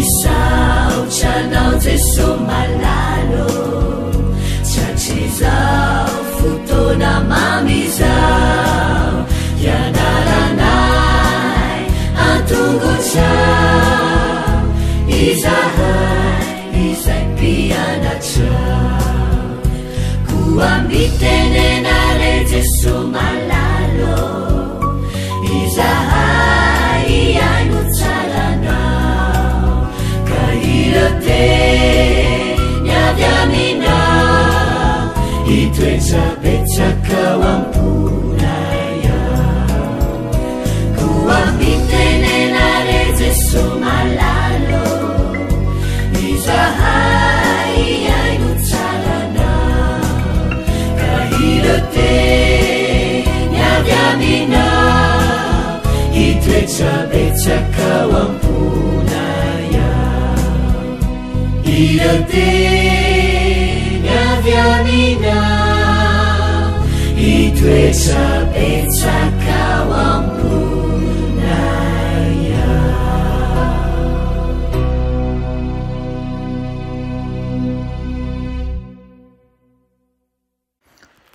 misaotranao jeso malalo tratrizao fotona mamizao ianaranay antongotrao izahay izay mpianatrao koambitenenare jeso malalo izahay iaino tsaranao ka irote niavy aminao itoetsapetsakao amponaya koambitenenare jeso malalo izahay iaino tsaranao ka irote niavy aminao itoetsapetsakao amponaya irote niavy aminao itoetsapetsakao amponaya.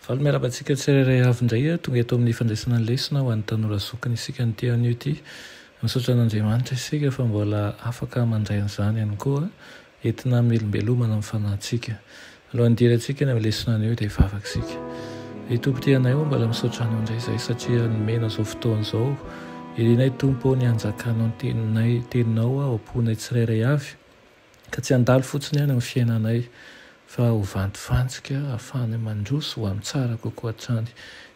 Valy miarabantsika tsirairay avy indray tonga eto amin'ny fandraisana ny lesona ho an'ny tanora zokany isika ny tia an'io ity misaotra an'Andriamanitra isika fa mbola afaka mandray an'izany ihany koa entina melombelomana amin'ny fanahintsika. Alohan'ny dirantsika ny amin'ny lesona an'io dia vavaka isika. Tompo tianay eo mbola misaotra anao indray izay satria nomena izao fotoana izao irinay tompo ny anjakanao ny teninao ao amponay tsirairay avy ka tsy handalo fotsiny ihany amin'ny fiainanay fa ho vandivantsika ahafahana mandroso ho amin'ny tsara kokoa hatrany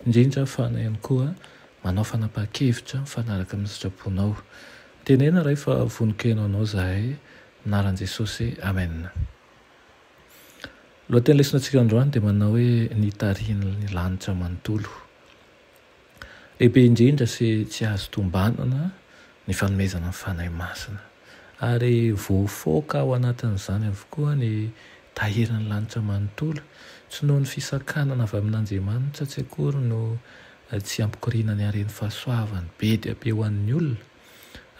indrindra ahafahana ihany koa manao fanapahan-kevitra mifanaraka amin'ny sitraponao. Tenena rehefa voninkenao anao zahay anaran'i Jesosy amen. Lohateny lesonantsika androany dia manao hoe nitariana ny lanitra manontolo. Lehibe indrindra sy tsy azo tombanana ny fanomezana ny fanahy masina ary voafoaka ao anatin'izany avokoa ny tahirana ny lanitra manontolo tsy noho ny fisakanana avy amin'Andriamanitra tsy akory no tsy ampikoriana ny hareny fahasoavany be dia be ho an'ny olona.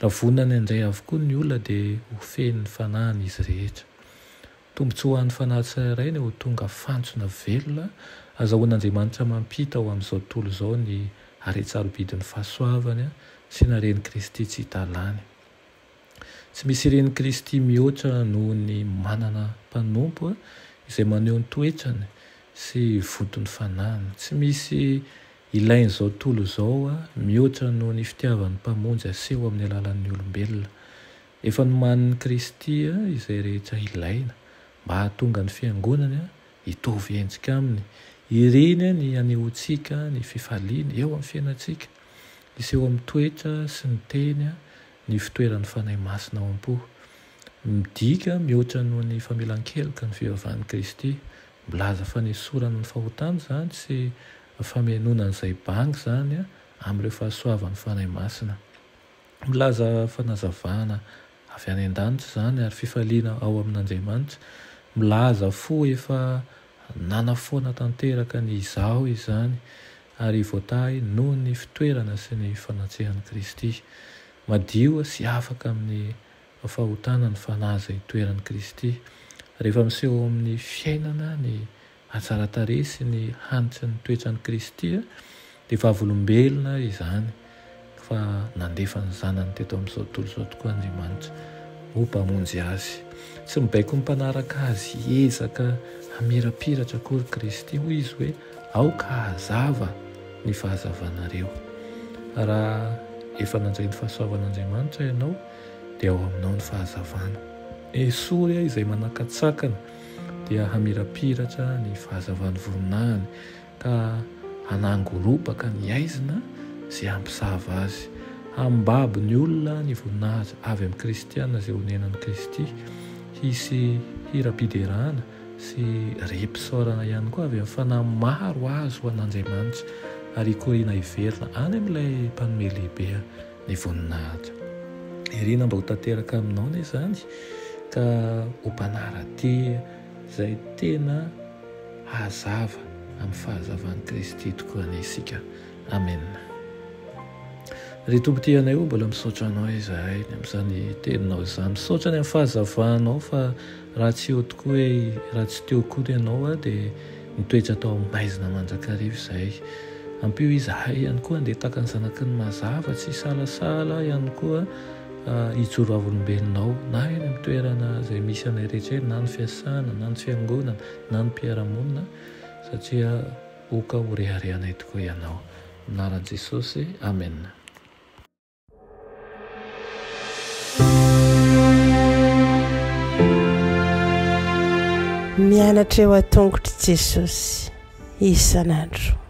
Raha vonana indray avokoa ny olona dia ho feny ny fanahiny izy rehetra. Tombontsoa ho an'ny fanahy tsirairay ny ho tonga fantsona velona azahoan'Andriamanitra mampita ho amin'izao tontolo izao ny haretsarobidin'ny fahasoavany sy ny hareny Kristy tsy hitalany. Tsy misy ireny Kristy mihoatra noho ny manana mpanompo izay maneho ny toetrany sy vodiny fanahiny. Tsy misy ilain'izao tontolo izao mihoatra noho ny fitiavan'ny mpamonjy aseho amin'ny alalan'ny olombelona. Efa nomanin'ny Kristy izay rehetra ilaina mba hahatonga ny fiangonany hitovy endrika aminy. Ireny ny anehoantsika ny fifaliana eo amin'ny fiainantsika iseho amin'ny toetra sy ny teny ny fitoeran'ny fanahy masina ao am-po. Midika mihoatra noho ny famelan-keloka ny fivavahan'i Kristy. Milaza fanesorana ny fahotana izany sy famenoana izay bangy izany amin'ireo fahasoavan'ny fanahy masina. Milaza fanazavana avy any an-danitra izany ary fifaliana ao amin'Andriamanitra. Milaza fo efa nanafoana tanteraka ny izao izany ary voatahy noho ny fitoerana sy ny fanatsehan'i Kristy. Madio sy afaka amin'ny fahotana ny fanahy izay toeran'i Kristy. Rehefa miseho amin'ny fiainana ny hatsara-tarehy sy ny hanitra ny toetran'i Kristy dia vavolombelona izany fa nandefa ny zanany teto amin'izao tontolo izao tokoa Andriamanitra ho mpamonjy azy. Tsy mibaiko ny mpanaraka azy hiezaka hamirapiratra akory Kristy hoy izy hoe aoka hazava ny fahazavanareo. Raha efa nandray ny fahasoavan'Andriamanitra ianao dia ao aminao ny fahazavana. Esory izay manakatsakana dia hamirapiratra ny fahazavan'ny voninahiny ka hanangoropaka ny aizina izay ampisava azy. Hambabo ny olona ny voninahitra avy amin'ny Kristiana izay honenan'i Kristy hisy hira-piderahana sy rempisaorana ihany koa avy amin'ny fanahy maro azo ho an'Andriamanitra ary hikoriana hiverina any amin'ilay mpanome lehibe ny voninahitra. Irina mba ho tanteraka aminao ny izany ka ho mpanaradia izay tena hazava amin'ny fahazavan'i Kristy tokoa ny isika. Amen. ry tompoty anay io mbola misaotra anao izahay amin'izany teninao izany misaotra ny amin'ny fahazavahanao fa raha tsy eo tokoa hoe raha tsy teo kory ianao a dia nitoetra tao amin'ny maizina manjakarivo izahay ampio izahay ihany koa andeha taka ny zanaky ny mazava tsy salasala ihany koa hijoro avolombelonao na eny amin'ny toerana izay misy anay rehetra eny na ny fiasana na ny fiangonana na ny mpiaramonina satria oka ho reharehanay tokoa ianao anaran'i Jesosy amen. Mianatra eo an-tongotra Jesosy isan'andro.